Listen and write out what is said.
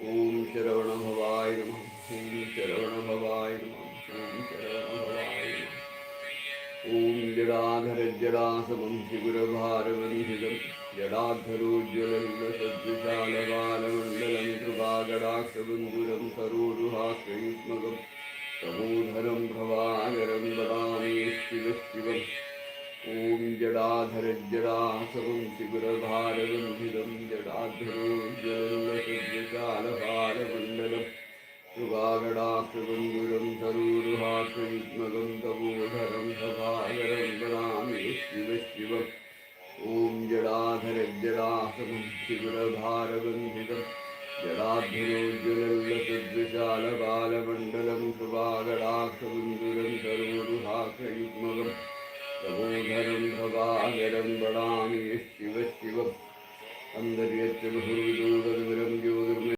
ओम शरवणभवाय नमः। ओम शरवणभवाय नमः। ओम शरवणभवाय नमः। ओम जडाधरज्जडासमं शिखुरभारवन्धितं जडाधरोज्ज्वलल्लसद्विशालबालमण्डलं कृपाकटाक्षबन्धुरं सरोरुहास्ययुग्मकं तमोधरं प्रभाकरं वदामि शिवशिवम्। ओम जडाधरज्जडासमं शिखुरभारवन्धितं जडाधरोज्ज्वलल्लसद्विशालबालमण्डलं कृपाकटाक्षबन्धुरं सरोरुहास्ययुग्मकं तमोधरं प्रभाकरं वदामि शिवशिवम्। ओम जडाधरज्जडासमं शिखुरभारवन्धितं जडाधरोज्ज्वलल्लसद्विशालबालमण्डलं कृपाकटाक्षबन्धुरं सरोरुहास्ययुग्मकं तमोधरं प्रभाकरं वदामि शिवशिवम्। अन्तर्यच्च बहुविदो